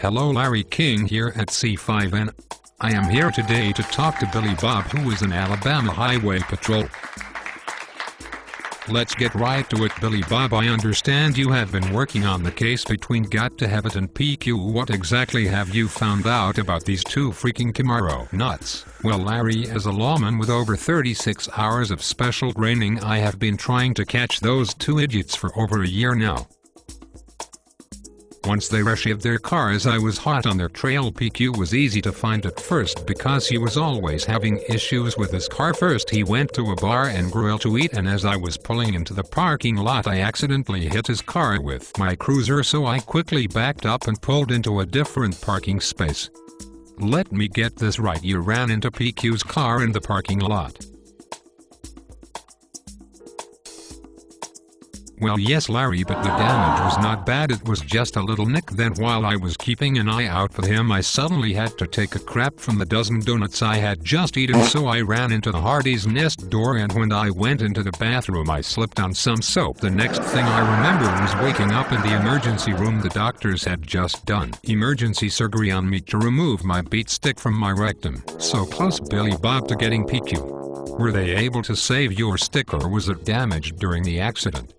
Hello, Larry King here at C5N. I am here today to talk to Billy Bob, who is an Alabama Highway Patrol. Let's get right to it. Billy Bob, I understand you have been working on the case between gthavit and PQ. What exactly have you found out about these two freaking Camaro nuts? Well, Larry, as a lawman with over 36 hours of special training, I have been trying to catch those two idiots for over a year now. Once they resheved their cars, I was hot on their trail. PQ was easy to find at first because he was always having issues with his car. First he went to a bar and grill to eat, and as I was pulling into the parking lot I accidentally hit his car with my cruiser, so I quickly backed up and pulled into a different parking space. Let me get this right, you ran into PQ's car in the parking lot. Well, yes, Larry, but the damage was not bad. It was just a little nick. Then while I was keeping an eye out for him, I suddenly had to take a crap from the dozen donuts I had just eaten, so I ran into the Hardee's Nest door, and when I went into the bathroom I slipped on some soap. The next thing I remember was waking up in the emergency room. The doctors had just done emergency surgery on me to remove my beat stick from my rectum. So close, Billy Bob, to getting PQ. Were they able to save your stick, or was it damaged during the accident?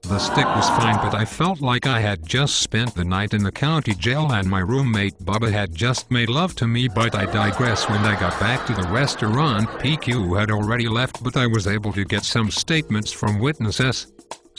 The stick was fine, but I felt like I had just spent the night in the county jail and my roommate Bubba had just made love to me. But I digress. When I got back to the restaurant, PQ had already left, but I was able to get some statements from witnesses.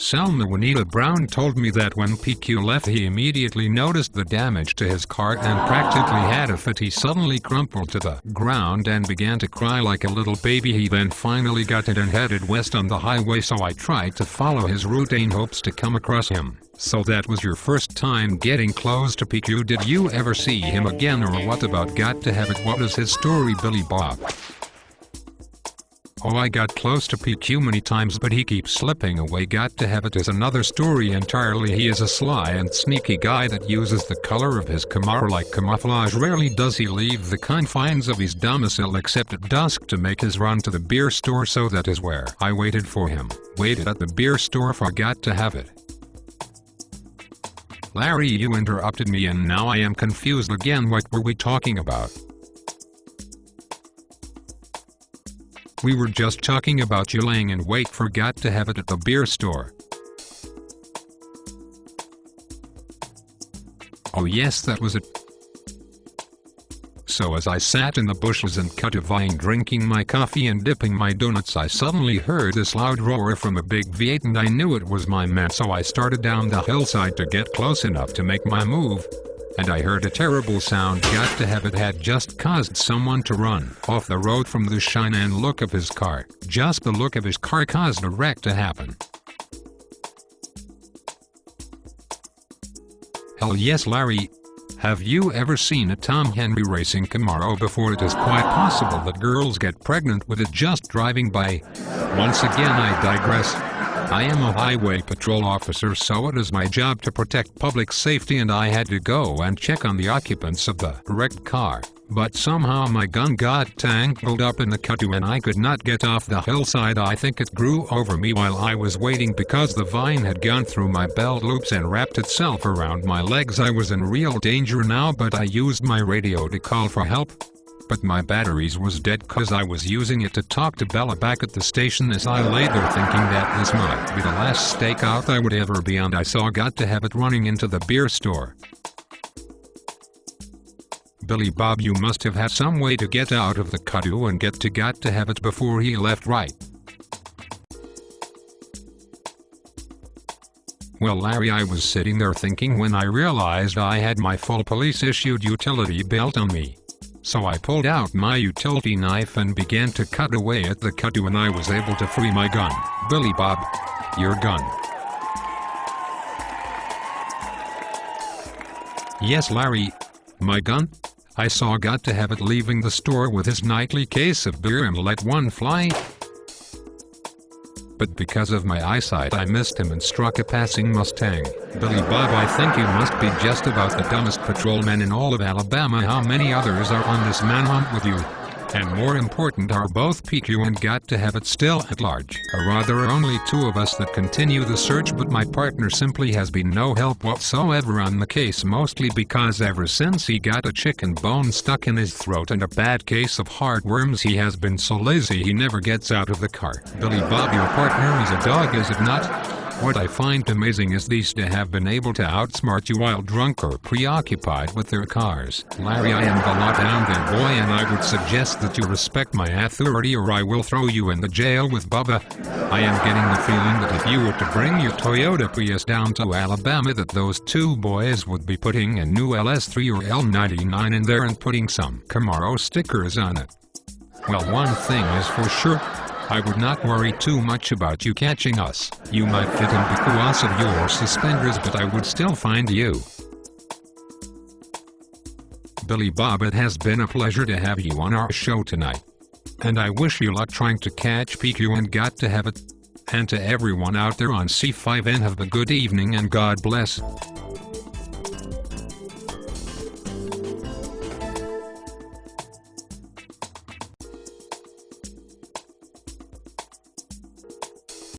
Selma Juanita Brown told me that when PQ left he immediately noticed the damage to his car and practically had a fit. He suddenly crumpled to the ground and began to cry like a little baby. He then finally got it and headed west on the highway, so I tried to follow his route in hopes to come across him. So that was your first time getting close to PQ. Did you ever see him again, or what about gthavit? What is his story, Billy Bob? Oh, I got close to PQ many times, but he keeps slipping away. gthavit is another story entirely. He is a sly and sneaky guy that uses the color of his Camaro like camouflage. Rarely does he leave the confines of his domicile except at dusk to make his run to the beer store, so that is where I waited for him. Waited at the beer store for gthavit. Larry, you interrupted me and now I am confused again. What were we talking about? We were just talking about you laying in wait for gthavit at the beer store. Oh yes, that was it. So as I sat in the bushes and cut a vine drinking my coffee and dipping my donuts, I suddenly heard this loud roar from a big V8 and I knew it was my man, so I started down the hillside to get close enough to make my move. And I heard a terrible sound. gthavit had just caused someone to run off the road from the shine and look of his car. Just the look of his car caused a wreck to happen. Hell yes, Larry. Have you ever seen a Tom Henry racing Camaro before? It is quite possible that girls get pregnant with it just driving by. Once again, I digress. I am a highway patrol officer, so it is my job to protect public safety, and I had to go and check on the occupants of the wrecked car. But somehow my gun got tangled up in the cutoo and I could not get off the hillside. I think it grew over me while I was waiting because the vine had gone through my belt loops and wrapped itself around my legs. I was in real danger now, but I used my radio to call for help. But my batteries was dead cause I was using it to talk to Bella back at the station. As I lay there thinking that this might be the last stakeout I would ever be on, I saw gthavit running into the beer store. Billy Bob, you must have had some way to get out of the cutoo and get to gthavit before he left, right? Well, Larry, I was sitting there thinking when I realized I had my full police-issued utility belt on me. So I pulled out my utility knife and began to cut away at the cutoo, and I was able to free my gun. Billy Bob, your gun. Yes, Larry, my gun? I saw gthavit leaving the store with his nightly case of beer and let one fly. But because of my eyesight I missed him and struck a passing Mustang. Billy Bob, I think you must be just about the dumbest patrolman in all of Alabama. How many others are on this manhunt with you? And more important, are both PQ and Got to Have It still at large? Or rather only two of us that continue the search, but my partner simply has been no help whatsoever on the case, mostly because ever since he got a chicken bone stuck in his throat and a bad case of heartworms, he has been so lazy he never gets out of the car. Billy Bob, your partner is a dog, is it not? What I find amazing is these two have been able to outsmart you while drunk or preoccupied with their cars. Larry, I am the lot down there boy, and I would suggest that you respect my authority or I will throw you in the jail with Bubba. I am getting the feeling that if you were to bring your Toyota Prius down to Alabama, that those two boys would be putting a new LS3 or L99 in there and putting some Camaro stickers on it. Well, one thing is for sure, I would not worry too much about you catching us. You might fit in because of your suspenders, but I would still find you. Billy Bob, it has been a pleasure to have you on our show tonight. And I wish you luck trying to catch PQ and Got to Have It. And to everyone out there on C5N, have a good evening and God bless.